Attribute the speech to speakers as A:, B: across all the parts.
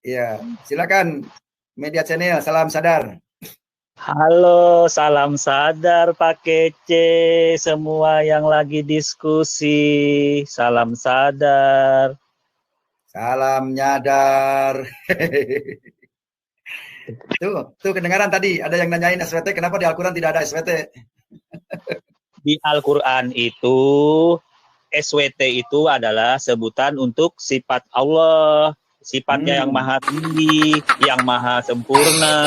A: Iya, silakan Media Channel, salam sadar.
B: Halo, salam sadar Pak Kece, semua yang lagi diskusi, salam sadar.
A: Salam nyadar. Tuh kedengaran tadi ada yang nanyain SWT, kenapa di Al-Quran tidak ada SWT?
B: Di Al-Quran itu, SWT itu adalah sebutan untuk sifat Allah. Sifatnya yang maha tinggi, yang maha sempurna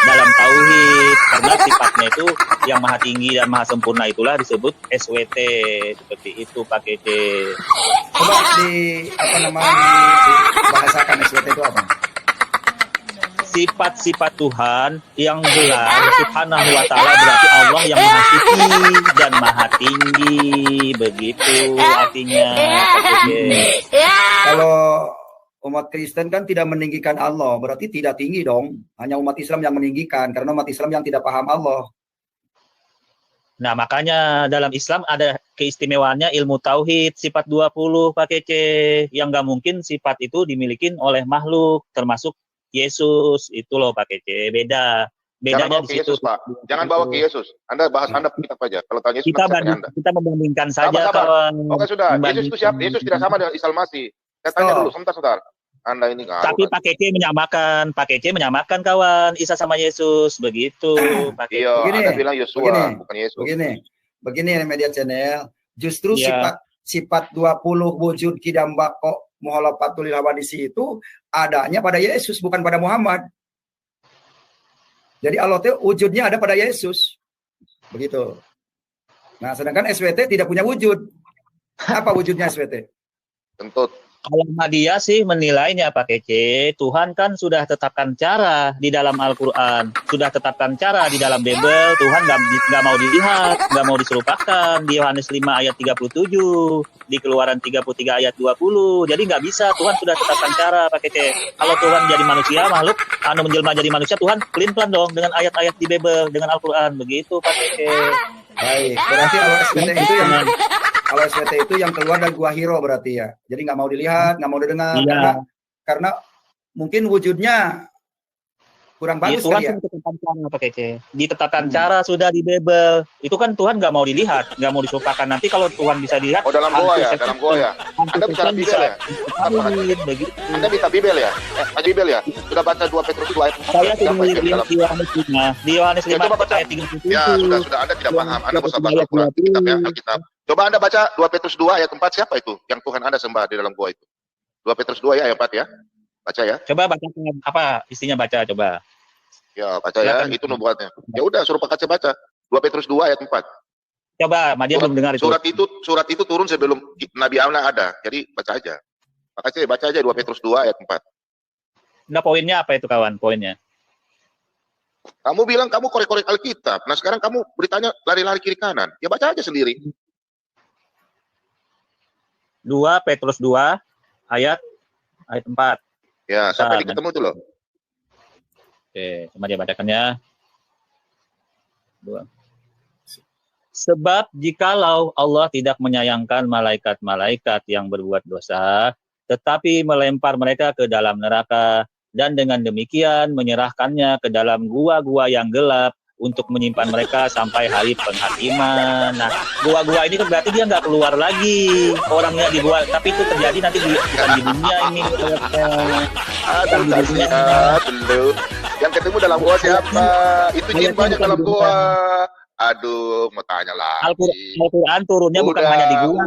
B: dalam tauhid. Karena sifatnya itu yang maha tinggi dan maha sempurna itulah disebut SWT. Seperti itu Pak Kece.
A: Coba dibahasakan SWT itu apa?
B: Sifat-sifat Tuhan yang gelar Subhanahu wa ta'ala berarti Allah yang maha suci dan maha tinggi. Begitu artinya.
A: Kalau umat Kristen kan tidak meninggikan Allah, berarti tidak tinggi dong. Hanya umat Islam yang meninggikan, karena umat Islam yang tidak paham Allah.
B: Nah, makanya dalam Islam ada keistimewaannya ilmu tauhid, sifat 20 Pak Kece, yang nggak mungkin sifat itu dimiliki oleh makhluk, termasuk Yesus. Itu loh Pak Kece, bedanya di situ.
C: Yesus, Pak. Jangan bawa ke Yesus. Anda bahas Anda kitab aja. Kalau tanya Yesus,
B: kita membandingkan saja kawan.
C: Oke, sudah. Yesus itu siapa? Yesus tidak sama dengan Isa Masih. Saya tanya dulu, sebentar. Anda ini
B: tapi Pak Kece menyamakan kawan Isa sama Yesus begitu.
C: Iya, Anda bilang Yosua bukan Yesus.
A: Begini Media Channel, justru sifat 20 wujud kidam bako muhalafatul hawadisi itu adanya pada Yesus bukan pada Muhammad. Jadi Allah itu wujudnya ada pada Yesus. Begitu. Nah, sedangkan SWT tidak punya wujud. Apa wujudnya SWT?
C: Kentut.
B: Kalau Ahmadiyah sih menilainya Pak Kece, Tuhan kan sudah tetapkan cara di dalam Al-Quran, sudah tetapkan cara di dalam Bible, Tuhan nggak mau dilihat, nggak mau diserupakan di Yohanes 5 ayat 37, di Keluaran 33 ayat 20, jadi nggak bisa, Tuhan sudah tetapkan cara Pak Kece. Kalau Tuhan jadi manusia, makhluk, menjelma jadi manusia, Tuhan pelin-pelan dong dengan ayat-ayat di Bible, dengan Al-Quran, begitu Pak Kece.
A: Baik, berarti kalau SWT itu yang keluar dari Gua Hiro berarti ya. Jadi nggak mau dilihat, nggak mau didengar, karena mungkin wujudnya kurang bagus
B: Tuhan
A: ya.
B: Ditetapkan cara sudah di Bible. Itu kan Tuhan nggak mau dilihat, nggak mau disumpahkan. Nanti kalau Tuhan bisa dilihat.
C: Oh dalam gua ya. Anda bicara Bible ya? Anda bisa Bible ya? Bible ya? Sudah baca 2 Petrus 2 ayat 4.
B: Saya sudah melihat di Yohanes 5. Di Yohanes 5 ayat 37.
C: Ya sudah Anda tidak paham. Anda bisa baca Al-Quran, kitab ya, Alkitab. Coba Anda baca 2 Petrus 2 ayat 4, siapa itu yang Tuhan Anda sembah di dalam gua itu? 2 Petrus 2 ya ayat 4 ya. Baca ya.
B: Coba baca apa isinya, baca coba.
C: Ya, baca ya, itu nubuatnya. Ya udah suruh Pak Kace baca. 2 Petrus 2 ayat 4.
B: Coba, dia belum dengar itu.
C: Surat itu turun sebelum Nabi Amna ada. Jadi baca aja. Pak Kace baca aja 2 Petrus 2 ayat 4.
B: Nah, poinnya apa itu kawan? Poinnya.
C: Kamu bilang kamu korek-korek Alkitab. Nah, sekarang kamu beritanya lari-lari kiri kanan. Ya baca aja sendiri.
B: 2 Petrus 2 ayat 4.
C: Ya, sampai ketemu itu loh.
B: Oke, coba dia bacakan ya. 2. Sebab jikalau Allah tidak menyayangkan malaikat-malaikat yang berbuat dosa, tetapi melempar mereka ke dalam neraka, dan dengan demikian menyerahkannya ke dalam gua-gua yang gelap untuk menyimpan mereka sampai hari penghakiman. Nah, gua-gua ini kan berarti dia nggak keluar lagi orangnya di gua, tapi itu terjadi nanti bukan di dunia ini.
C: Belum. Yang ketemu dalam gua siapa? Itu jin banyak dalam gua. Aduh, mau tanya lagi.
B: Al-Quran turunnya bukan hanya di gua.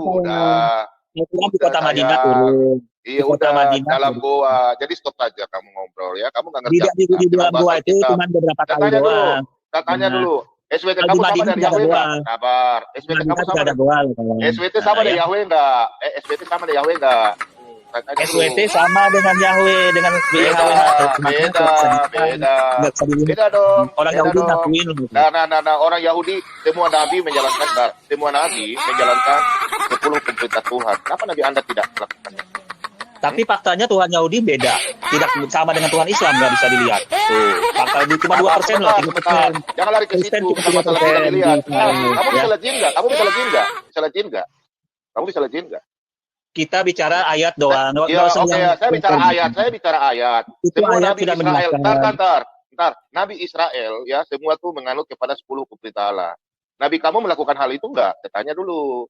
B: Al-Quran di kota Madinah turun.
C: Iya udah dalam gua. Jadi stop aja kamu ngobrol ya. Kamu nggak ngerti.
B: Di dalam gua itu cuma beberapa kali doang.
C: Tanya dulu. SWT kamu sama dari Yahweh nggak? Kabar. SWT kamu sama dari SWT sama dari Yahweh nggak? SWT sama dari Yahweh nggak?
B: SWT sama dengan Yahweh, dengan
C: beda dong.
B: Orang Yahudi ngakuin.
C: Nah, orang Yahudi semua nabi menjalankan 10 perintah Tuhan. Kenapa nabi Anda tidak melakukannya?
B: Tapi faktanya Tuhan Yahudi beda, tidak sama dengan Tuhan Islam, nggak bisa dilihat. Tuh, fakta cuma 2% lah, 3%.
C: Jangan lari ke situ, bukan masalah tidak dilihat. Kamu bisa lejin nggak? Kamu bisa lejin nggak?
B: Kita bicara ayat doang.
C: Ya, oke ya. Saya bicara ayat.
B: Itu
C: Semua
B: ayat
C: Nabi
B: sudah
C: Israel,
B: menjelaskan.
C: ntar. Nabi Israel ya semua tuh menganut kepada 10 hukum perintah Allah. Nabi kamu melakukan hal itu enggak? Saya tanya dulu.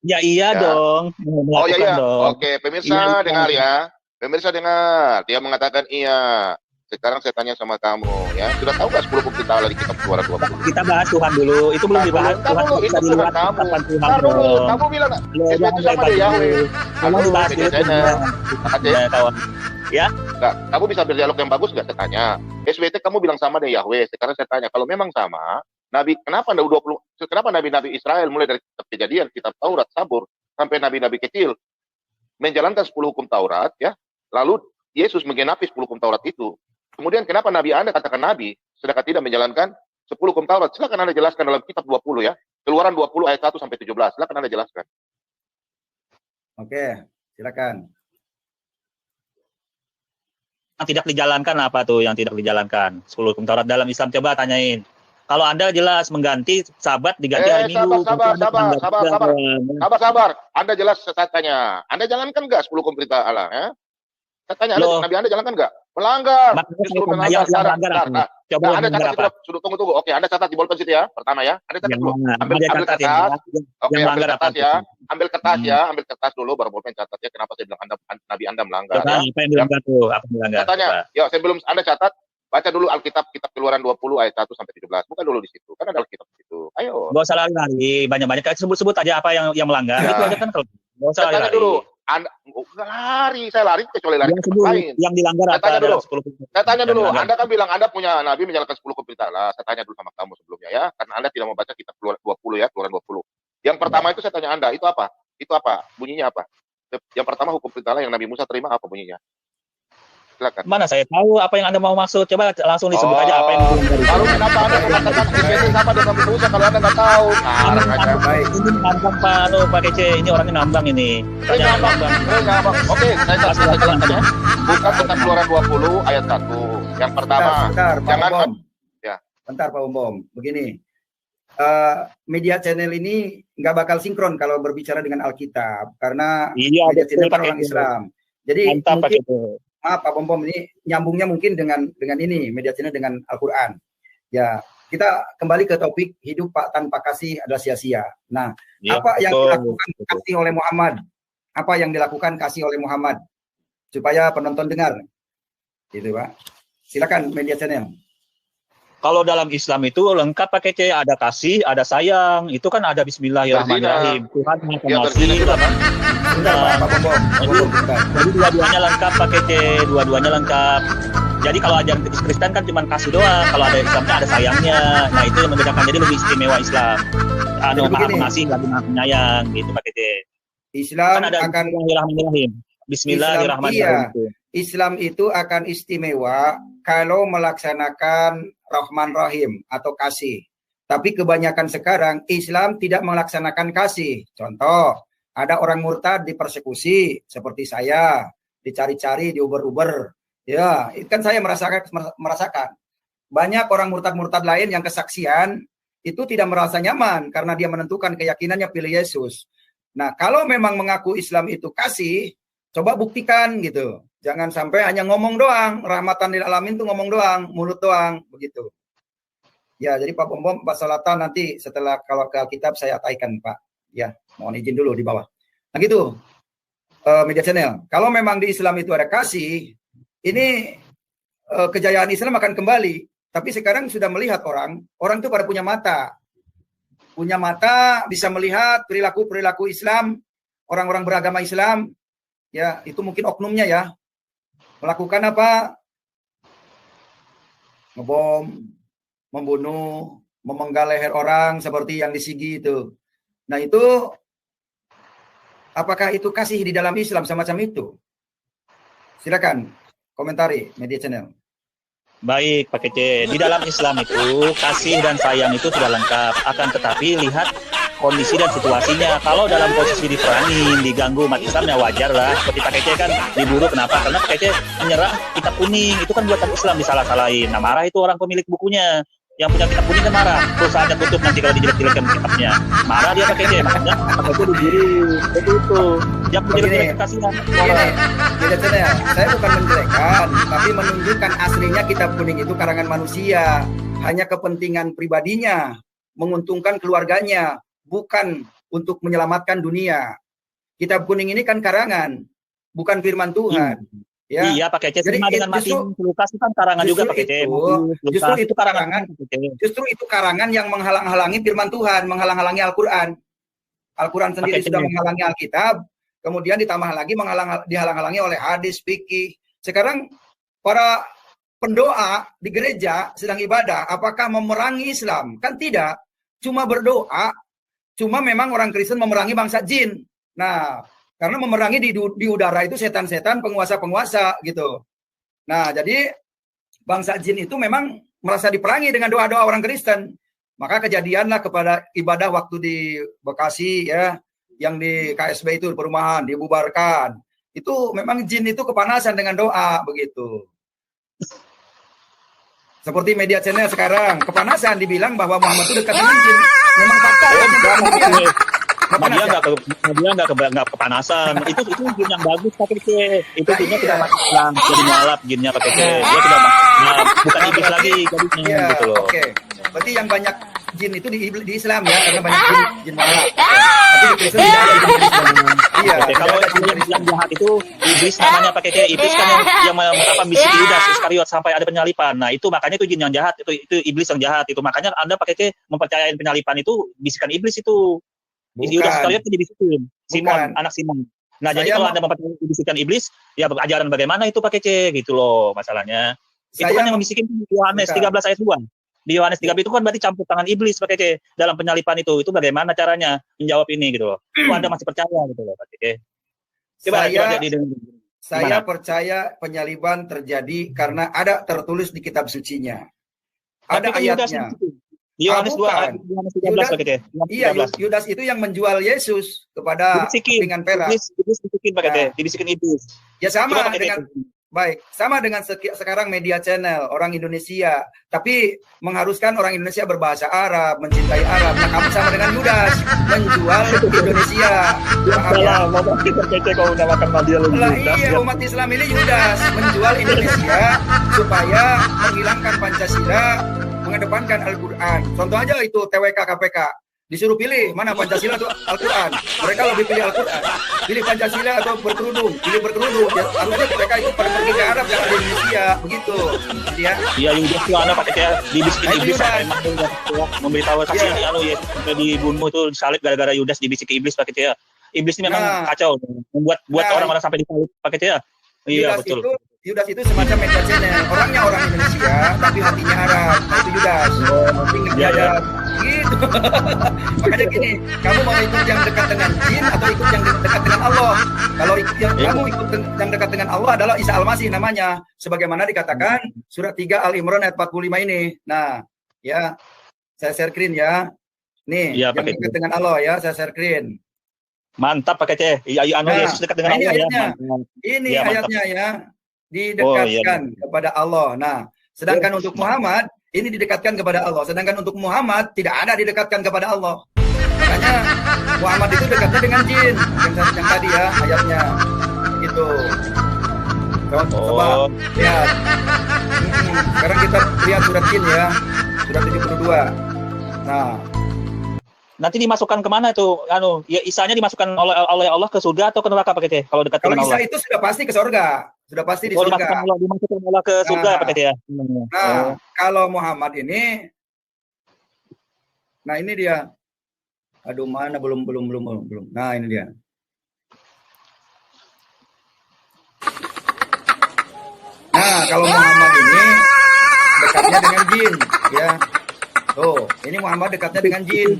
B: Ya iya
C: Ya.
B: dong.
C: Oh iya, iya.
B: Dong.
C: Oke, pemirsa
B: Iya.
C: dengar ya. Pemirsa dengar. Dia mengatakan iya. Sekarang saya tanya sama kamu ya. Sudah tahu nggak 10 hukum perintah Allah di kitab Keluaran 20?
B: Kita bahas Tuhan dulu. Itu belum dibahas.
C: Tuhan
B: Dulu,
C: itu bukan kamu. Ntar dulu. Kamu bilang itu sama dia Yahweh.
B: Kamu dibahas dulu. Kawan. Ya.
C: Nggak, kamu bisa berdialog yang bagus nggak? Saya tanya. SWT kamu bilang sama deh Yahweh. Sekarang saya tanya, kalau memang sama, Nabi kenapa Nabi Israel mulai dari kitab Kejadian, kitab Taurat, Sabur sampai nabi-nabi kecil menjalankan 10 hukum Taurat ya. Lalu Yesus menggenapi 10 hukum Taurat itu. Kemudian kenapa Nabi Anda katakan Nabi sedangkan tidak menjalankan 10 hukum Taurat? Silakan Anda jelaskan dalam kitab 20 ya. Keluaran 20 ayat 1 sampai 17. Silakan Anda jelaskan.
A: Oke, silakan.
B: Yang tidak dijalankan apa tuh yang tidak dijalankan? 10 hukum Taurat dalam Islam, coba tanyain. Kalau Anda jelas mengganti Sabat diganti hari Minggu.
C: Sabar. Anda jelas saya tanya. Anda jalankan nggak 10 hukum perintah Allah ya? Saya tanya, Nabi Anda jalankan nggak? Melanggar. Justru melanggar. Coba Anda catat dulu. Tunggu. Oke, Anda catat di bolpen situ ya. Pertama ya. Anda catat dulu. Ambil kertas. Oke, ambil kertas ya. Ambil kertas dulu baru bolpen catat ya. Kenapa saya bilang Nabi Anda melanggar?
B: Apa yang dilanggar tuh? Apa yang dilanggar?
C: Saya tanya, yuk sebelum Anda catat, baca dulu Alkitab, kitab Keluaran 20 ayat 1 sampai 17. Bukan dulu di situ. Kan ada Alkitab di situ. Ayo.
B: Enggak usah lari banyak-banyak, sebut-sebut aja apa yang melanggar. Itu aja kan kalau. Enggak usah
C: lari dulu. Anda enggak lari, saya lari kecuali lari ke tempat lain.
B: Yang dilanggar apa?
C: Saya tanya dulu. Anda kan bilang Anda punya Nabi menjalankan 10 hukum perintah Allah. Saya tanya dulu sama kamu sebelumnya ya, karena Anda tidak mau baca kitab Keluaran 20 ya, Keluaran 20. Yang pertama itu saya tanya Anda, itu apa? Itu apa? Bunyinya apa? Yang pertama hukum perintah Allah yang Nabi Musa terima apa bunyinya? Silakan.
B: Mana saya tahu apa yang Anda mau maksud. Coba langsung disebut aja apa yang dilanggar.
C: Lalu kenapa Anda mengatakan itu sama dengan Nabi Musa kalau Anda nggak tahu?
B: Baik. Ini ngambang Pak Kece, ini orangnya ngambang ini.
C: Ngambang. Oke, saya jelaskan ya. Bukan kitab Keluaran 20 ayat 1. Yang pertama,
A: Bentar Pak Bom. Begini. Media channel ini nggak bakal sinkron kalau berbicara dengan Alkitab karena media channel orang Islam. Jadi mungkin maaf Pak Bom ini nyambungnya mungkin dengan ini media channel dengan Al-Quran. Ya, kita kembali ke topik hidup tanpa kasih adalah sia-sia. Nah, apa yang dilakukan kasih oleh Muhammad? Apa yang dilakukan kasih oleh Muhammad? Supaya penonton dengar. Gitu, Pak. Silakan media channel.
B: Kalau dalam Islam itu lengkap pakai C, ada kasih, ada sayang. Itu kan ada Bismillahirrahmanirrahim. Tuhan Maha Pengasih. Jadi dua-duanya lengkap pakai C, dua-duanya lengkap. Jadi kalau ajaran Kristen kan cuma kasih doang. Kalau ada Islamnya ada sayangnya. Nah itu yang membedakan. Jadi lebih istimewa Islam. Maha Pengasih, lagi Maha Penyayang. Gitu pakai C.
A: Islam
B: kan ada
A: akan
B: Bismillahirrahmanirrahim.
A: Islam itu akan istimewa kalau melaksanakan Rahman Rahim atau kasih. Tapi kebanyakan sekarang Islam tidak melaksanakan kasih. Contoh, ada orang murtad dipersekusi seperti saya, dicari-cari, diuber-uber. Ya, itu kan saya merasakan. Banyak orang murtad-murtad lain yang kesaksian itu tidak merasa nyaman karena dia menentukan keyakinannya pilih Yesus. Nah, kalau memang mengaku Islam itu kasih, coba buktikan gitu. Jangan sampai hanya ngomong doang, rahmatan lil alamin tuh ngomong doang, mulut doang, begitu. Ya, jadi Pak Bom, Pak Salatan nanti setelah kalau ke Alkitab saya taikan Pak. Ya, mohon izin dulu di bawah. Nah gitu, media channel. Kalau memang di Islam itu ada kasih, ini kejayaan Islam akan kembali. Tapi sekarang sudah melihat orang itu pada punya mata. Punya mata, bisa melihat perilaku-perilaku Islam, orang-orang beragama Islam. Ya, itu mungkin oknumnya ya. Melakukan apa? Ngebom, membunuh, memenggal leher orang seperti yang di Sigi itu. Nah itu, apakah itu kasih di dalam Islam semacam itu? Silakan komentari media channel.
B: Baik, Pak Kece. Di dalam Islam itu kasih dan sayang itu sudah lengkap. Akan tetapi lihat kondisi dan situasinya. Kalau dalam posisi diperangin, diganggu umat Islam ya wajar lah. Seperti Pak Kece kan diburu, kenapa? Karena Pak Kece menyerah kitab kuning. Itu kan buatan Islam disalah-salahin. Nah marah itu orang pemilik bukunya. Yang punya kitab kuning kan marah. Perusahaannya tutup nanti kalau dijelek-jelekan kitabnya. Marah dia pakai C. Makanya pakai diburu. Itu. Yang menjelek-jelekan kasihan.
A: Tidak ya. Saya bukan menjelekkan, tapi menunjukkan aslinya kitab kuning itu karangan manusia. Hanya kepentingan pribadinya, menguntungkan keluarganya, bukan untuk menyelamatkan dunia. Kitab kuning ini kan karangan, bukan firman Tuhan. Ya.
B: Iya pakai C sama dengan Matius Lukas itu kan karangan juga pakai C.
A: Justru itu karangan. Justru itu karangan yang menghalang-halangi firman Tuhan, menghalang-halangi Al-Qur'an. Al-Qur'an sendiri sudah menghalangi Alkitab, kemudian ditambah lagi dihalang-halangi oleh hadis, fikih. Sekarang para pendoa di gereja sedang ibadah, apakah memerangi Islam? Kan tidak. Cuma berdoa, cuma memang orang Kristen memerangi bangsa jin. Nah, karena memerangi di udara itu setan-setan, penguasa-penguasa gitu. Nah, jadi bangsa jin itu memang merasa diperangi dengan doa-doa orang Kristen. Maka kejadianlah kepada ibadah waktu di Bekasi ya, yang di KSB itu perumahan dibubarkan. Itu memang jin itu kepanasan dengan doa begitu. Seperti media channel sekarang kepanasan dibilang bahwa Muhammad itu dekat dengan jin. Memang fakta ya.
B: Dia nggak kepanasan. Itu jin yang bagus pakai C. Itu jinnya tidak masuk Islam, jadi mualaf jinnya pakai C. Dia tidak bukan iblis lagi jadinya gitu loh.
A: Oke. Berarti yang banyak jin itu di Islam ya, karena banyak jin mualaf. Tapi di Kristen tidak ada jin Islam. Iya.
B: Kalau yang jahat itu iblis namanya pakai C. Iblis kan yang bisik Yudas Iskariot sampai ada penyalipan. Nah, itu makanya itu jin yang jahat, itu iblis yang jahat itu. Makanya Anda pakai C mempercayain penyalipan itu bisikan iblis itu. Yudas Iskariot itu dibisikin. Simon, anak Simon. Nah, jadi kalau Anda mempercayai bisikan iblis, ya ajaran bagaimana itu pakai C gitu loh masalahnya. Itu kan yang membisikin Yohanes 13 ayat 2. Di Yohanes 13 itu kan berarti campur tangan iblis pakai C dalam penyalipan itu. Itu bagaimana caranya menjawab ini gitu loh. Itu Anda masih percaya gitu loh pakai C.
A: Saya percaya penyaliban terjadi karena ada tertulis di kitab sucinya. Ada ayatnya.
B: Yohanes 2 ayat 13 pakai C.
A: Iya, Yudas itu yang menjual Yesus kepada kepingan perak.
B: Iblis dibisikin pakai C, dibisikin iblis.
A: Ya sama dengan sama dengan sekarang media channel orang Indonesia, tapi mengharuskan orang Indonesia berbahasa Arab, mencintai Arab. Nah, kamu sama dengan Yudas menjual Indonesia. Iya, umat Islam ini Yudas menjual Indonesia supaya menghilangkan Pancasila, mengedepankan Al-Quran. Contoh aja itu TWK KPK. Disuruh pilih mana Pancasila atau Al-Quran. Mereka lebih pilih Al-Quran. Pilih Pancasila atau berkerudung. Pilih berkerudung. Ya, artinya mereka itu pada pergi ke Arab, jangan di Indonesia. Begitu. Iya.
B: Iya, Yudas itu anak pakai kayak dibisikin iblis sampai memberitahu saksi ya dibunuh itu disalib gara-gara Yudas dibisiki iblis pakai dia. Iblis ini memang kacau, membuat orang-orang sampai disalib pakai dia. Iya, betul.
A: Yudas itu semacam media channel. Orangnya orang Indonesia, tapi hatinya Arab. Nah, itu Yudas. Iya. Gitu. Makanya gini, kamu mau ikut yang dekat dengan jin atau ikut yang dekat dengan Allah? Kalau kamu ikut yang dekat dengan Allah adalah Isa Al-Masih namanya. Sebagaimana dikatakan surat 3 Al-Imran ayat 45 ini. Nah, ya, saya share screen ya. Nih, yang dekat dengan Allah ya, saya share screen.
B: Mantap pakai C. Yesus dekat dengan Allah
A: ayatnya. Ini ayatnya ya. Didekatkan kepada Allah. Nah, sedangkan untuk Muhammad ini didekatkan kepada Allah. Sedangkan untuk Muhammad tidak ada didekatkan kepada Allah. Makanya Muhammad itu dekatnya dengan jin. Yang tadi ya ayatnya. Gitu. Coba lihat. Sekarang kita lihat surat jin ya. Surat 72. Nah,
B: nanti dimasukkan kemana itu? Ya Isanya dimasukkan oleh Allah ke surga atau ke neraka pakai C? Kalau dekat dengan Allah.
A: Kalau Isa itu sudah pasti ke surga. Sudah pasti di surga.
B: Dimasukkan Allah ke surga pakai C ya.
A: Nah, kalau Muhammad ini, nah ini dia. Aduh, mana belum. Nah, ini dia. Nah, kalau Muhammad ini dekatnya dengan jin, ya. Tuh, ini Muhammad dekatnya dengan jin.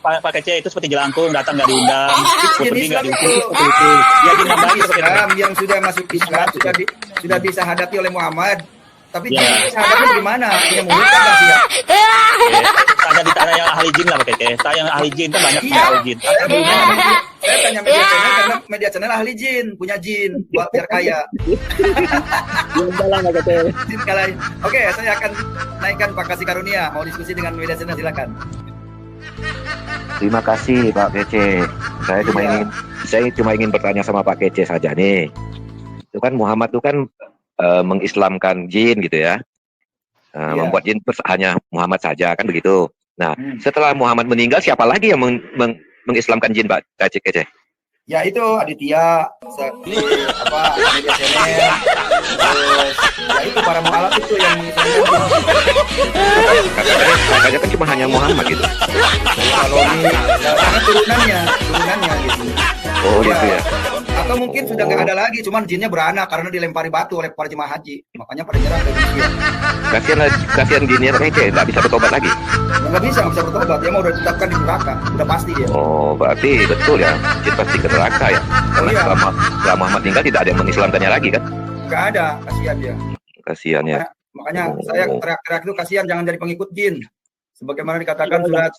B: Pakai C itu seperti jelangkung, datang nggak diundang,
A: seperti nggak diundang. Ya, Islam yang sudah masuk Islam sudah bisa hadapi oleh Muhammad. Tapi jin bisa hadapi di mana? Punya mulut kan sih ya?
B: Ditanya yang ahli jin lah Pak Kece. Tanya yang ahli jin kan banyak
A: Iya.
B: ahli jin.
A: Saya tanya media channel karena media channel ahli jin, punya jin buat biar kaya. Jin kaya. Oke, saya akan naikkan Pak Kasih Karunia. Mau diskusi dengan media channel, silakan.
D: Terima kasih Pak Kece. Saya cuma ingin bertanya sama Pak Kece saja nih. Itu kan Muhammad itu kan mengislamkan jin gitu ya. Membuat jin hanya Muhammad saja kan begitu. Nah, setelah Muhammad meninggal siapa lagi yang mengislamkan jin Pak Kece?
A: Ya itu Aditya, media channel, terus ya itu para mualaf itu yang
D: Katanya kan cuma hanya Muhammad gitu.
A: kalau ini karena turunannya gitu.
D: Oh gitu ya.
A: Atau mungkin sudah nggak ada lagi, cuman jinnya beranak karena dilempari batu oleh para jemaah haji, makanya pada nyerah dari dia.
D: Kasihan jinnya Pak Kece, nggak bisa bertobat lagi.
A: Nggak bisa bertobat, dia mau udah ditetapkan di neraka, udah pasti dia.
D: Oh, berarti betul ya, jin pasti ke neraka ya. Karena setelah Muhammad tinggal tidak ada yang mengislamkannya lagi kan?
A: Nggak ada, kasihan dia.
D: Kasihan ya.
A: Makanya saya teriak-teriak itu kasihan, jangan jadi pengikut jin. Sebagaimana dikatakan surat.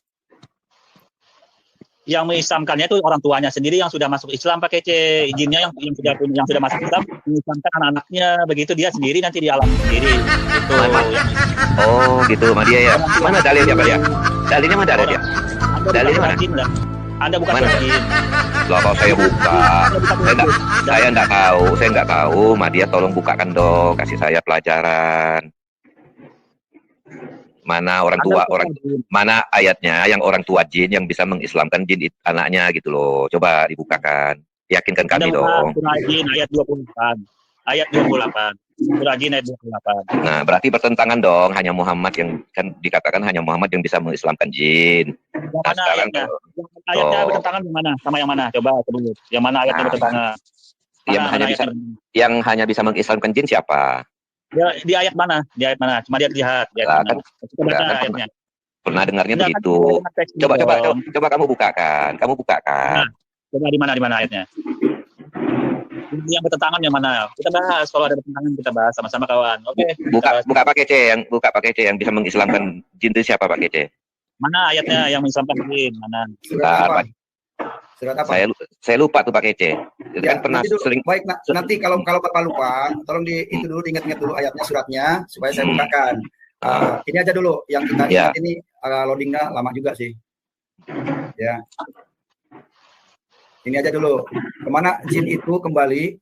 B: Yang mengislamkannya itu orang tuanya sendiri yang sudah masuk Islam Pak Kece. Jinnya yang sudah masuk Islam mengislamkan anak-anaknya, begitu dia sendiri nanti di alam sendiri. Itu.
D: Oh gitu, sama dia ya. Mana dalilnya Pak ya? Dalilnya mana dalilnya? Dalilnya mana?
B: Anda bukan jin.
D: Loh, kalau saya buka, saya nggak tahu. Madia tolong bukakan dong, kasih saya pelajaran. Mana mana ayatnya yang orang tua jin yang bisa mengislamkan jin anaknya gitu loh. Coba dibukakan. Yakinkan kami dong.
B: Surah Jin ayat 28. Ayat 28. Surah Jin ayat 28.
D: Nah, berarti bertentangan dong, hanya Muhammad yang kan dikatakan hanya Muhammad yang bisa mengislamkan jin.
B: Yang mana ayatnya? Ayatnya bertentangan yang mana? Sama yang mana? Coba sebut. Yang mana ayatnya bertentangan?
D: Yang hanya bisa mengislamkan jin siapa?
B: Ya, di ayat mana? Di ayat mana? Cuma dia lihat. Ayatnya.
D: Pernah dengarnya begitu. Coba kamu bukakan.
B: Nah, coba di mana ayatnya? Yang bertentangan yang mana? Kita bahas. Kalau ada bertentangan kita bahas sama-sama kawan. Oke.
D: Buka Pak Kece yang bisa mengislamkan jin itu siapa Pak Kece?
B: Mana ayatnya yang mengislamkan jin? Mana?
A: Surat apa?
D: Saya lupa tuh Pak Kece.
A: Ya,
D: kan pernah sering.
A: Baik, nanti kalau Bapak lupa, tolong diingat-ingat dulu ayatnya, suratnya supaya saya bukakan. Ini aja dulu yang kita lihat ini loadingnya lama juga sih. Ya. Ini aja dulu. Kemana jin itu kembali?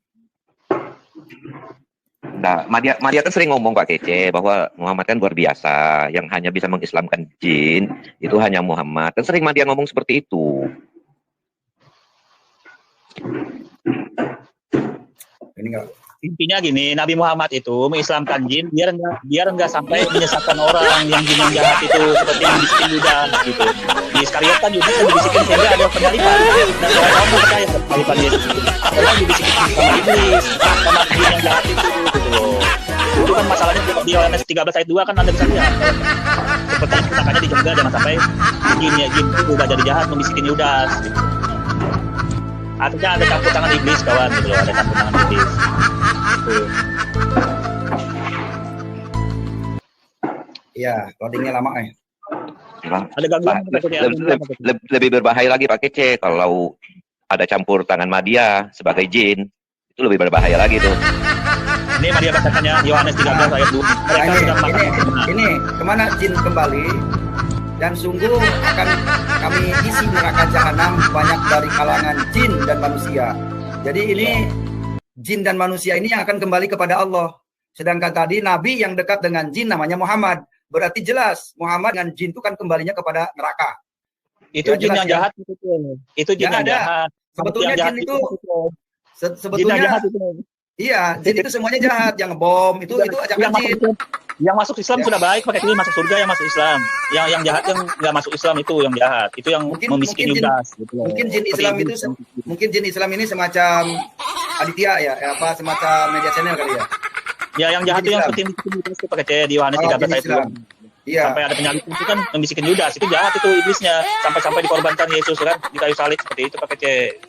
D: Nah, Madia kan sering ngomong Pak Kece bahwa Muhammad kan luar biasa, yang hanya bisa mengislamkan jin itu hanya Muhammad. Kan sering Madia ngomong seperti itu.
B: Intinya gini, Nabi Muhammad itu mengislamkan jin biar enggak sampai menyesatkan orang yang jin yang jahat itu seperti membisikin Yudas gitu. Di Iskariot kan Yudas kan dibisikin sehingga ada penyalipan dan orang-orang percaya penyalipan Yesus itu. Orang dibisikin sama iblis, sama jin yang jahat itu gitu loh. Itu kan masalahnya di Yohanes 13 ayat 2 kan Anda bisa lihat. Seperti itu makanya dijaga jangan sampai jin itu udah jadi jahat membisikin Yudas gitu. Artinya ada campur tangan iblis kawan gitu loh, ada campur tangan iblis.
A: Iya, loadingnya lama ya.
B: Ada gangguan
D: lebih berbahaya lagi Pak Kece kalau ada campur tangan Madia sebagai jin, itu lebih berbahaya lagi tuh.
B: Ini Madia bacakannya Yohanes 13 ayat 2.
A: Ini kemana jin kembali? Dan sungguh akan kami isi neraka jahanam banyak dari kalangan jin dan manusia. Jadi ini jin dan manusia ini yang akan kembali kepada Allah. Sedangkan tadi Nabi yang dekat dengan jin namanya Muhammad. Berarti jelas Muhammad dengan jin itu kan kembalinya kepada neraka.
B: Itu jin yang jahat itu. Itu jin yang jahat.
A: Sebetulnya jin itu sebetulnya iya, jin itu semuanya jahat. Yang bom itu ajakan jin.
B: Yang masuk Islam sudah baik, pakai ini masuk surga yang masuk Islam. Yang jahat yang nggak masuk Islam itu yang jahat. Itu yang memiskin Yudas. Gitu.
A: Mungkin jin Islam ini semacam Aditya ya, semacam media channel kali ya.
B: Ya yang jahat itu yang seperti Yudas itu pakai di Yohanes 13 ayat 2. Iya. Sampai ada penyalipan itu kan membisikin Yudas, itu jahat itu iblisnya. Sampai dikorbankan Yesus kan di kayu salib seperti itu pakai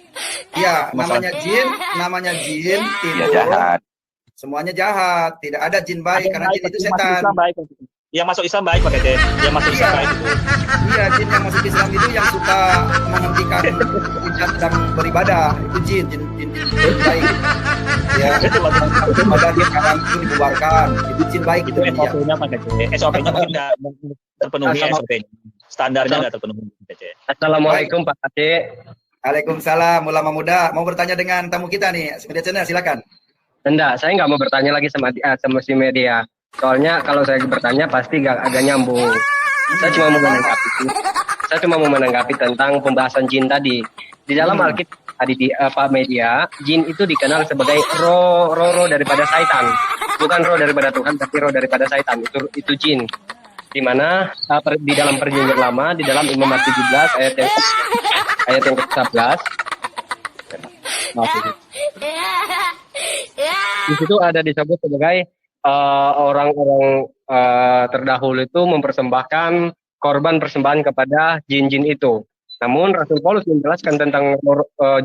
A: Iya, namanya jin itu
D: jahat.
A: Semuanya jahat, tidak ada jin baik karena jin itu setan.
B: Yang masuk Islam baik Pak Kece. Yang masuk Islam baik itu.
A: Iya, jin yang masuk Islam itu yang suka menghentikan hujat dan beribadah. Itu jin baik. Ya, ibadah di sekarang itu dibubarkan. Itu jin baik itu.
B: SOP-nya Pak Kece. SOP-nya mungkin nggak terpenuhi SOP-nya. Standarnya nggak terpenuhi Pak Kece.
E: Assalamualaikum Pak Kece.
A: Waalaikumsalam, ulama muda. Mau bertanya dengan tamu kita nih, Media Channel, silakan.
E: Enggak, saya nggak mau bertanya lagi sama si media. Soalnya kalau saya bertanya pasti agak nyambung. Saya cuma mau menanggapi tentang pembahasan jin tadi. Di dalam Alkitab tadi di media, jin itu dikenal sebagai roh daripada Satan. Bukan roh daripada Tuhan, tapi roh daripada Satan. Itu jin. Di mana di dalam Perjanjian Lama, di dalam Imamat 17 ayat yang ke-11. Di situ ada disebut sebagai orang-orang terdahulu itu mempersembahkan korban persembahan kepada jin-jin itu. Namun Rasul Paulus menjelaskan tentang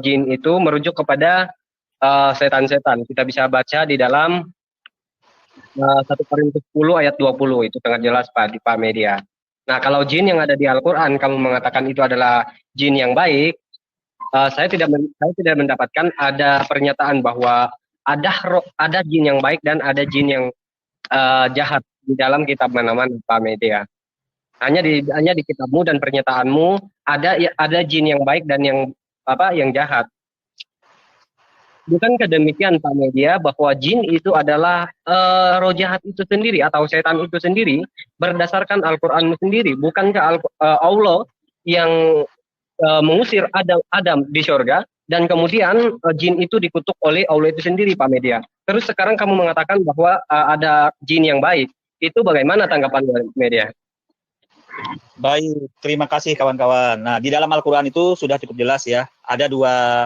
E: jin itu merujuk kepada setan-setan. Kita bisa baca di dalam 1 Korintus 10 ayat 20, itu sangat jelas Pak Media. Nah, kalau jin yang ada di Al-Quran kamu mengatakan itu adalah jin yang baik, saya tidak mendapatkan ada pernyataan bahwa ada jin yang baik dan ada jin yang jahat di dalam kitab mana-mana Pak Media. Hanya di kitabmu dan pernyataanmu ada jin yang baik dan yang jahat. Bukankah demikian Pak Media bahwa jin itu adalah roh jahat itu sendiri atau setan itu sendiri berdasarkan Al-Qur'an sendiri? Bukankah Allah yang mengusir Adam di surga dan kemudian jin itu dikutuk oleh Allah itu sendiri Pak Media. Terus sekarang kamu mengatakan bahwa ada jin yang baik. Itu bagaimana tanggapan Media?
B: Baik, terima kasih kawan-kawan. Nah, di dalam Al-Qur'an itu sudah cukup jelas ya. Ada dua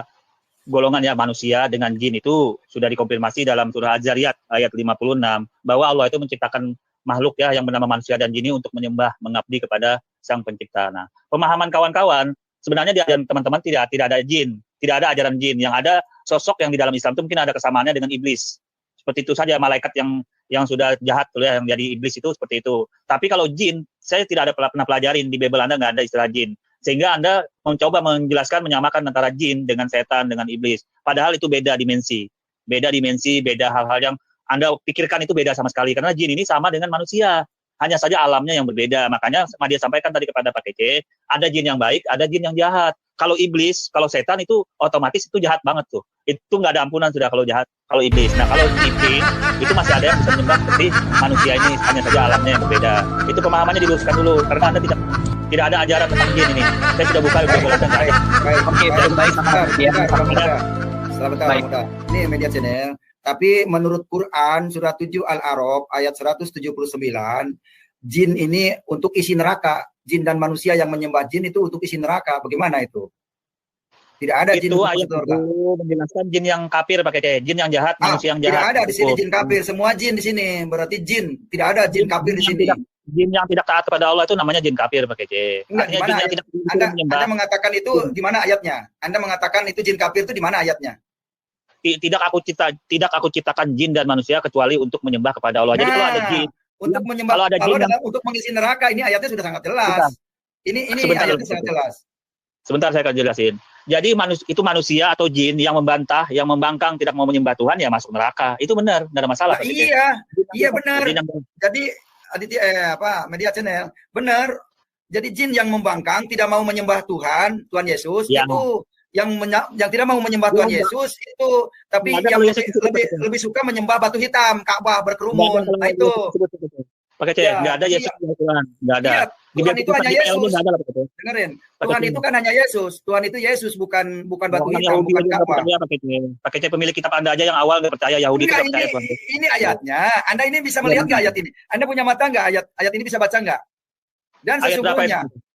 B: golongan ya, manusia dengan jin itu sudah dikonfirmasi dalam surah Az-Zariyat ayat 56 bahwa Allah itu menciptakan makhluk ya yang bernama manusia dan jin untuk menyembah, mengabdi kepada Sang Pencipta. Nah, pemahaman kawan-kawan sebenarnya di ajaran teman-teman tidak ada jin, tidak ada ajaran jin. Yang ada sosok yang di dalam Islam itu mungkin ada kesamaannya dengan iblis. Seperti itu saja, malaikat yang sudah jahat ya, yang jadi iblis itu seperti itu. Tapi kalau jin, saya tidak ada pernah pelajarin di Bible Anda nggak ada istilah jin. Sehingga Anda mencoba menjelaskan, menyamakan antara jin dengan setan, dengan iblis. Padahal itu beda dimensi, beda hal-hal yang Anda pikirkan itu beda sama sekali. Karena jin ini sama dengan manusia, hanya saja alamnya yang berbeda. Makanya dia sampaikan tadi kepada Pak Kece, ada jin yang baik, ada jin yang jahat. Kalau iblis, kalau setan itu otomatis itu jahat banget tuh. Itu nggak ada ampunan sudah kalau jahat, kalau iblis. Nah kalau jin, itu masih ada yang bisa menyembah seperti manusia ini, hanya saja alamnya yang berbeda. Itu pemahamannya diluruskan dulu, karena Anda tidak ada ajaran tentang jin ini. Saya sudah buka Bible dan saya.
A: Oke, baik. Selamat muda. Ini Media Channel. Tapi menurut Quran surah 7 Al-A'raf ayat 179, jin ini untuk isi neraka. Jin dan manusia yang menyembah jin itu untuk isi neraka. Bagaimana itu? Tidak ada jin
B: itu ayat itu menjelaskan jin yang kafir pakai kayak jin yang jahat, manusia yang jahat.
A: Tidak ada di sini jin kafir, semua jin di sini. Berarti jin, tidak ada jin kafir di sini.
B: Jin yang tidak taat kepada Allah itu namanya jin kafir pakai C.
A: Anda mengatakan itu di mana ayatnya? Anda mengatakan itu jin kafir itu di mana ayatnya?
B: Tidak aku ciptakan jin dan manusia kecuali untuk menyembah kepada Allah. Jadi kalau ada jin
A: untuk menyembah untuk mengisi neraka, ini ayatnya sudah sangat jelas. Ini ayatnya sangat jelas.
B: Sebentar saya akan jelasin. Jadi itu manusia atau jin yang membantah, yang membangkang, tidak mau menyembah Tuhan ya masuk neraka. Itu benar, tidak ada masalah.
A: Iya benar. Jadi Media Channel benar. Jadi jin yang membangkang, tidak mau menyembah Tuhan Yesus ya. Itu yang tidak mau menyembah Tuhan Yesus itu, tapi yang lebih suka menyembah batu hitam, Ka'bah berkerumun. Nah itu.
B: Pakai C, nggak ada Yesus Tuhan, nggak ada.
A: Tuhan itu hanya Yesus. Dengerin, Tuhan itu kan hanya Yesus. Tuhan itu Yesus, bukan batu hitam, bukan Ka'bah.
B: Pakai C pemilik kitab Anda aja yang awal nggak percaya, Yahudi tidak percaya Tuhan.
A: Ini ayatnya. Anda ini bisa melihat nggak ayat ini? Anda punya mata nggak ayat ini bisa baca nggak?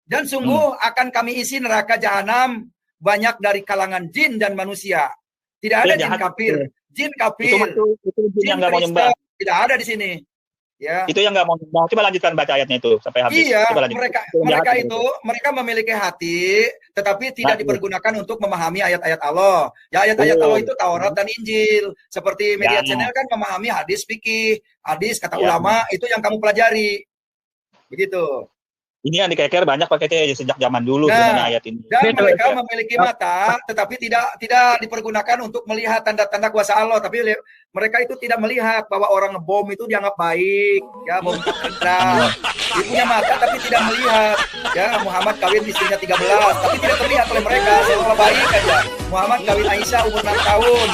A: Dan sungguh akan kami isi neraka jahanam banyak dari kalangan jin dan manusia. Tidak ada jin kafir. Jin kafir.
B: Itu jin yang nggak mau nyembah.
A: Tidak ada di sini. Ya.
B: Itu yang nggak mau nyembah. Coba lanjutkan baca ayatnya itu sampai habis.
A: Iya, mereka memiliki hati, tetapi tidak dipergunakan untuk memahami ayat-ayat Allah. Ya ayat-ayat Allah itu Taurat dan Injil. Seperti Media Channel kan memahami hadis fikih, hadis kata ulama, itu yang kamu pelajari. Begitu.
B: Ini yang dikeker banyak pakai sejak zaman dulu
A: Nah,
B: sebenarnya ayat ini.
A: Dan mereka memiliki mata, tetapi tidak dipergunakan untuk melihat tanda-tanda kuasa Allah. Tapi mereka itu tidak melihat bahwa orang ngebom itu dianggap baik, ya bom Chandra. Dia punya mata tapi tidak melihat. Ya Muhammad kawin istrinya 13, tapi tidak terlihat oleh mereka, seolah baik aja. Muhammad kawin Aisyah umur 6 tahun,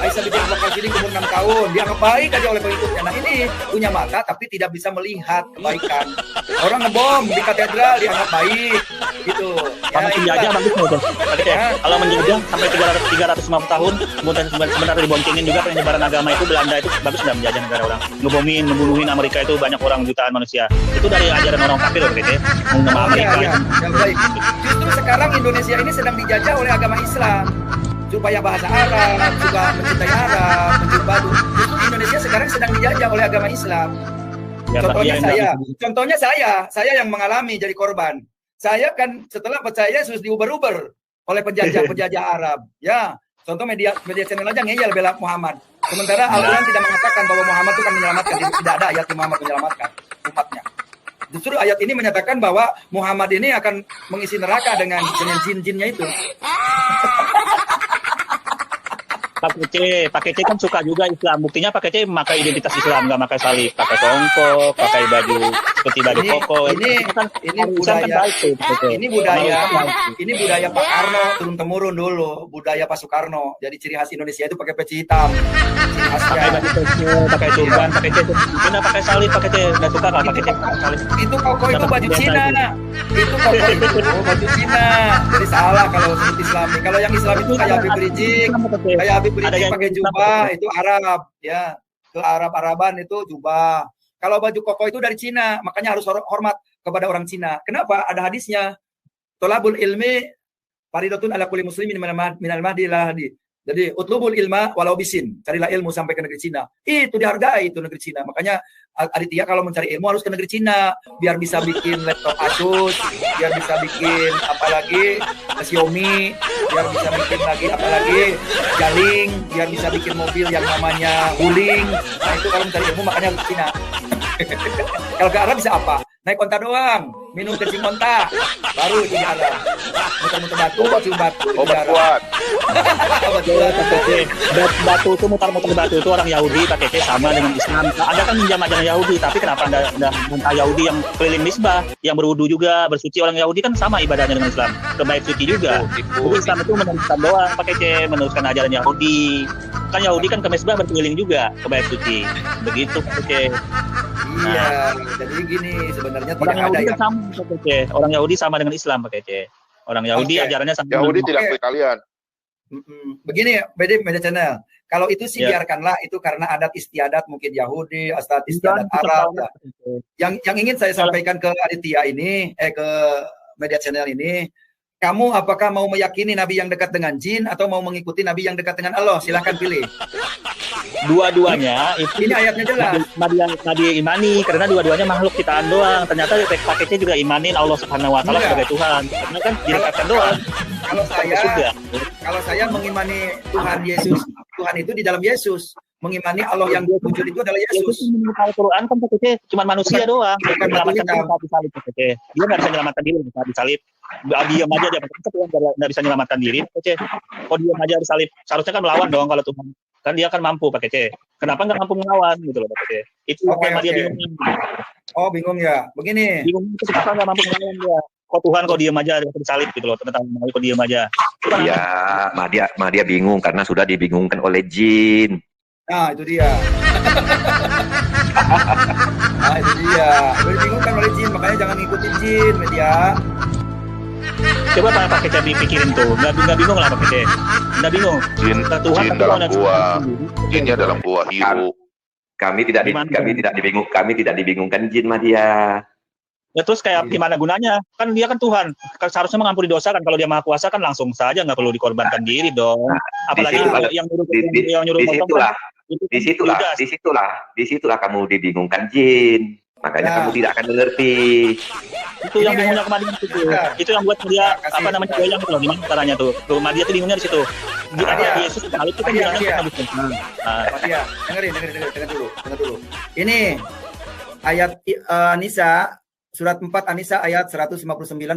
A: Aisyah binti Abu Bakar Siddiq umur 6 tahun, dianggap baik aja oleh pengikutnya. Nah ini punya mata tapi tidak bisa melihat kebaikan. Orang ngebom di katedral dianggap baik, gitu.
B: Kalau penjajah bagus tuh. Kalau menjajah sampai 350 tahun, kemudian sebentar diboncengin juga penyebaran agama itu Belanda itu bagus nggak menjajah negara orang, ngebomin, ngebunuhin Amerika itu banyak orang jutaan manusia. Itu dari ajaran orang kafir loh, gitu. Nama Amerika.
A: Ya, baik. Justru sekarang Indonesia ini sedang dijajah oleh agama Islam. Supaya bahasa Arab, juga mencintai Arab, menjubah. Justru Indonesia sekarang sedang dijajah oleh agama Islam.
B: Ya,
A: Contohnya saya yang mengalami jadi korban. Saya kan setelah percaya Yesus diuber-uber oleh penjajah Arab. Ya, contoh media channel aja ngeyel bela Muhammad. Sementara Al-Quran tidak mengatakan bahwa Muhammad itu kan menyelamatkan. Tidak ada ayat Muhammad menyelamatkan umatnya. Justru ayat ini menyatakan bahwa Muhammad ini akan mengisi neraka dengan jin-jinnya itu.
B: Pak Kece kan suka juga Islam. Buktinya Pak Kece memakai identitas Islam, nggak pakai salib, pakai songkok, pakai baju seperti baju koko.
A: Ini budaya Pak Karno turun temurun dulu, budaya Pak Soekarno. Jadi ciri khas Indonesia itu pakai peci hitam.
B: Pakai baju koko, pakai turban, pakai Kece. Mana pakai salib, pakai Kece nggak suka nggak pakai salib?
A: Itu koko itu baju Cina. Itu koko itu baju Cina. Jadi salah kalau Islami. Kalau yang Islam itu kayak Habib Rizik, kayak Habib Rizik pakai jubah itu Arab, ya. Ke Arab-Araban itu jubah. Kalau baju koko itu dari Cina, makanya harus hormat kepada orang Cina. Kenapa? Ada hadisnya. Tolabul ilmi faridatun ala kulli muslimin minal mahdi ila hadi. Jadi utlubul ilma walau bisin. Carilah ilmu sampai ke negeri Cina. Itu dihargai itu negeri Cina. Makanya Aditya kalau mencari ilmu harus ke negeri Cina biar bisa bikin laptop Asus, biar bisa bikin apalagi Xiaomi, biar bisa bikin lagi apalagi Jaling, biar bisa bikin mobil yang namanya Wuling. Nah itu kalau mencari ilmu makanya harus ke Cina. Kalau ke Arab bisa apa? Naik onta doang, minum kencing onta, baru itu di Arab. Muter-muter batu, cium batu.
C: Obat kuat.
B: Batu itu muter-muter batu itu orang Yahudi pakai Kece sama dengan Islam. Anda kan minjam ajaran Yahudi, tapi kenapa Anda minta Yahudi yang keliling misbah, yang berwudu juga, bersuci? Orang Yahudi kan sama ibadahnya dengan Islam, kebaik suci juga. Jadi Islam itu meneruskan doang pakai Kece, meneruskan ajaran Yahudi. Kan Yahudi kan ke misbah berkeliling juga, kebaik suci. Begitu pakai Kece.
A: Iya, jadi gini sebenarnya
B: orang
A: tidak
B: Yahudi
A: ada
B: kan sama Pak Kece. Orang Yahudi sama dengan Islam Pak Kece. Orang Yahudi ajarannya sama.
C: Yahudi tidak seperti kalian.
A: Begini media channel. Kalau itu sih biarkanlah itu karena adat istiadat mungkin Yahudi, adat istiadat Arab. Ya. Yang ingin saya sampaikan ke Aditya ini, ke media channel ini, kamu apakah mau meyakini Nabi yang dekat dengan jin atau mau mengikuti Nabi yang dekat dengan Allah? Silahkan pilih.
B: Dua-duanya itu
A: ini ayatnya jelas.
B: Nabi imani karena dua-duanya makhluk ciptaan doang. Ternyata paketnya juga imanin Allah Subhanahu wa taala sebagai Tuhan. Karena kan direkatkan doang.
A: Kalau saya mengimani Tuhan Yesus, Tuhan itu di dalam Yesus. Mengimani Allah yang wujud itu adalah Yesus.
B: Al-Quran kan paketnya cuma manusia doang. Bukan menyelamatkan diri saat disalib paketnya. Dia nggak bisa menyelamatkan diri saat disalib. Diam aja dia nggak bisa menyelamatkan diri. Kalau diam aja disalib, seharusnya kan melawan dong kalau Tuhan. Kan dia kan mampu pakai C. Kenapa nggak mampu melawan gitu loh pakai C? Itu dia bingung.
A: Oh bingung ya. Begini.
B: Bingung itu kenapa nggak mampu melawan dia? Kok Tuhan kok diam aja disalib gitu loh, tentang kok diam aja.
D: Iya, dia bingung karena sudah dibingungkan oleh jin.
A: Nah itu dia. Udah dibingungkan oleh jin, makanya jangan ngikutin jin media.
B: Coba Pak Kece pikirin tuh, nggak bingung lah Pak Kece, nggak bingung.
C: Jin dalam gua, jinnya dalam gua hidup.
D: Kami tidak dibingungkan jin Madia.
B: Ya terus kayak gimana gunanya? Kan dia kan Tuhan, kan seharusnya mengampuni dosa kan. Kalau dia maha kuasa kan langsung saja, nggak perlu dikorbankan diri dong. Apalagi yang nyuruh
D: disitulah kamu dibingungkan jin. Makanya kamu tidak akan mengerti.
B: Itu yang bingungnya kemarin itu yang buat dia goyang tuh, gimana caranya tuh? Rumah dia tuh bingungnya di situ. Yesus sekali itu kan bilangnya
A: dengerin dulu. Ini ayat Nisa surat 4 An-Nisa ayat 159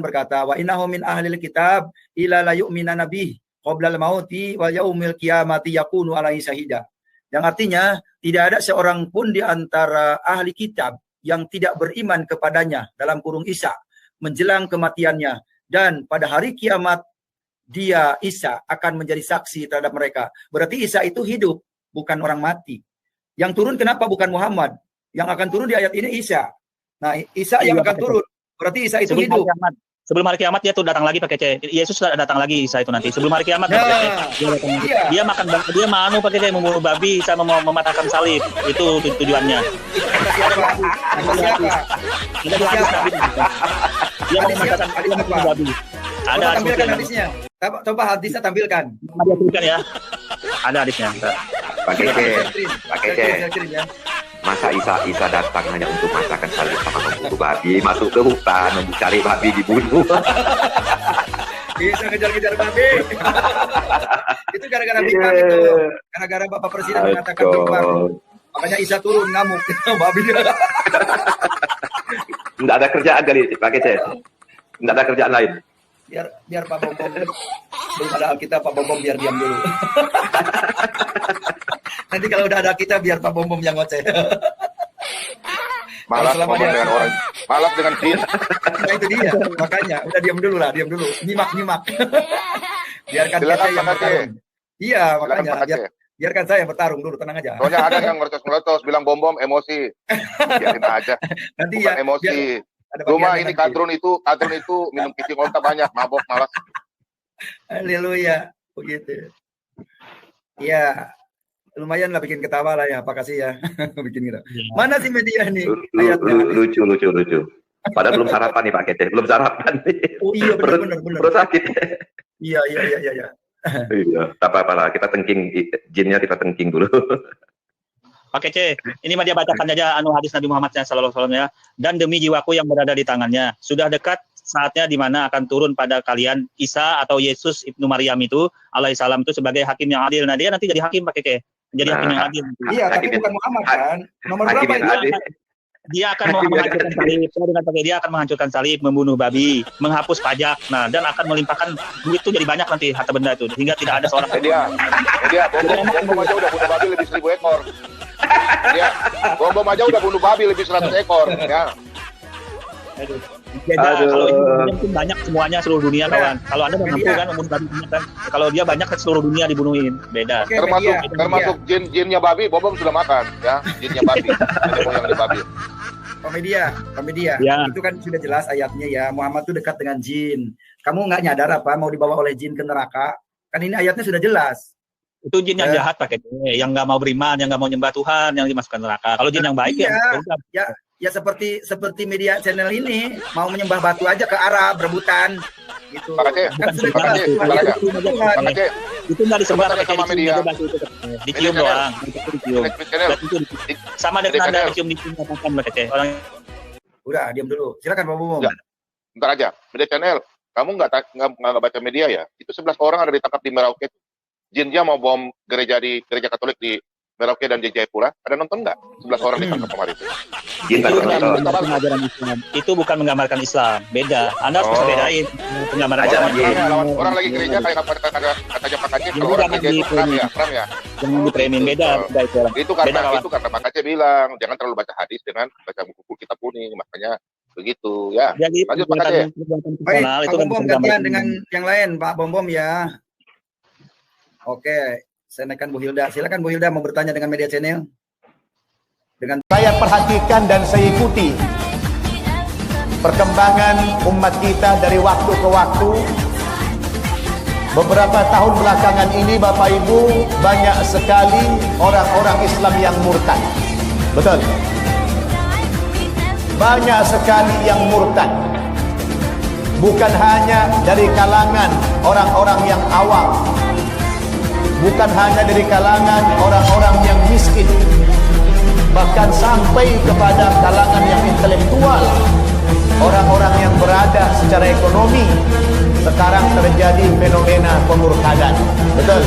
A: berkata, wa innahu min ahlil kitab ila la yu'mina nabi qoblal mauti wa yaumil qiyamati yakunu alaihi syahida. Yang artinya tidak ada seorang pun di antara ahli kitab yang tidak beriman kepadanya dalam kurung Isa menjelang kematiannya, dan pada hari kiamat dia Isa akan menjadi saksi terhadap mereka. Berarti Isa itu hidup, bukan orang mati. Yang turun kenapa bukan Muhammad? Yang akan turun di ayat ini Isa. Nah, Isa yang akan turun. Berarti Isa itu hidup.
B: Sebelum hari kiamat dia tuh datang lagi pakai C. Yesus sudah datang lagi Isa itu nanti. Sebelum hari kiamat dia makan, dia mau pakai C, membunuh babi sama mematahkan salib. Itu tujuannya.
A: Siapa?
B: Dia mau mematahkan babi. Ada
A: tampilkan hadisnya. Coba hadisnya tampilkan.
B: Ya. Ada hadisnya.
D: Pakai C. Masa Isa datang hanya untuk masakan salib sama membunuh babi, masuk ke hutan untuk cari babi dibunuh.
A: Bisa ngejar-ngejar babi. Itu gara-gara bimbang itu. Gara-gara Bapak Presiden mengatakan bimbang. Makanya Isa turun ngamuk. Babi.
D: Nggak ada kerjaan kali pakai C. Nggak ada kerjaan lain.
A: Biar Pak Bom belum ada kita, Pak Bom biar diam dulu. Nanti kalau udah ada kita biar Pak Bom yang ngoceh.
C: Malas ngomong dengan orang, malas dengan jin.
A: Nah itu dia, makanya udah diam dulu. Nyimak. Biarkan
C: Silakan,
A: saya yang bertarung. Iya, makanya biarkan saya yang bertarung dulu, tenang aja.
C: Soalnya ada yang ngerotos bilang bom emosi. Biarin aja.
A: Nanti
C: bukan
A: ya
C: emosi. Cuma ini kadrun itu minum kicing onta banyak, mabok, malas.
A: Haleluya, begitu. Iya, lumayan lah bikin ketawa lah ya, apa kasih ya, bikin gitu. Mana sih media nih?
D: Lucu. Padahal belum sarapan nih Pak Kece, belum sarapan nih.
A: Oh iya benar.
D: Perut sakit.
A: Iya.
D: Iya, tak apa-apa lah, kita tengking jinnya, kita tengking dulu.
B: Pakai C. Ini mah dia bacakan aja hadis Nabi Muhammad sallallahu alaihi wasallam ya. Dan demi jiwaku yang berada di tangannya, sudah dekat saatnya di mana akan turun pada kalian Isa atau Yesus Ibnu Maryam itu alaihissalam itu sebagai hakim yang adil. Nah, dia nanti jadi hakim pakai C. Jadi hakim yang adil.
A: Iya, tapi bukan Muhammad kan. Nomor berapa itu?
B: Dia akan menghancurkan salib. Dengan pakai dia akan menghancurkan salib, membunuh babi, menghapus pajak. Nah, dan akan melimpahkan duit itu jadi banyak nanti harta benda itu sehingga tidak ada seorang.
C: Dia bom aja udah bunuh babi lebih 1000 ekor. Ya, bom aja udah bunuh babi lebih 100 ekor ya.
B: Kalau ini banyak semuanya seluruh dunia kawan. Kalau Anda mampu kan membunuh babi kan. Kalau dia banyak kan seluruh dunia dibunuhin. Beda.
C: Termasuk jinnya babi, bom sudah makan ya. Jinnya babi. Ada yang di babi.
A: Pemedia. Ya. Itu kan sudah jelas ayatnya ya. Muhammad itu dekat dengan jin. Kamu nggak nyadar apa mau dibawa oleh jin ke neraka? Kan ini ayatnya sudah jelas.
B: Itu jin yang jahat pakai yang nggak mau beriman, yang nggak mau nyembah Tuhan, yang dimasukkan neraka. Kalau jin yang baik
A: ya seperti media channel ini mau menyembah batu aja ke Arab rebutan gitu.
B: Itu nggak disembah pakai media. Dicium doang. Sama dengan Anda dicium pakai orang.
A: Udah diam dulu. Silakan Pak Bumum.
C: Bentar aja. Media channel. Kamu nggak baca media ya? Itu 11 orang ada ditangkap di Merauke. Jinnya mau bom gereja Katolik di Merauke dan di Jayapura. Ada nonton nggak? 11 orang ditangkap kemarin itu.
B: Itu bukan menggambarkan Islam. Beda. Anda harus bisa bedain penggambaran Islam.
C: Orang lagi gereja kayak katanya Pak Aceh. Kalau orang gereja itu Pram ya.
B: Jangan di-framing. Beda.
C: Itu karena Pak Aceh bilang jangan terlalu baca hadis dengan baca buku kitab kuning. Makanya begitu ya. Lanjut Pak Aceh.
A: Baik, Pak Bom gantian dengan yang lain Pak Bom ya. Oke, saya naikkan Bu Hilda. Silakan Bu Hilda mau bertanya dengan media channel.
F: Saya perhatikan dan saya ikuti perkembangan umat kita dari waktu ke waktu. Beberapa tahun belakangan ini Bapak Ibu banyak sekali orang-orang Islam yang murtad. Betul. Banyak sekali yang murtad. Bukan hanya dari kalangan orang-orang yang awam. Bukan hanya dari kalangan orang-orang yang miskin, bahkan sampai kepada kalangan yang intelektual, orang-orang yang berada secara ekonomi. Sekarang terjadi fenomena pemurtadan. Betul.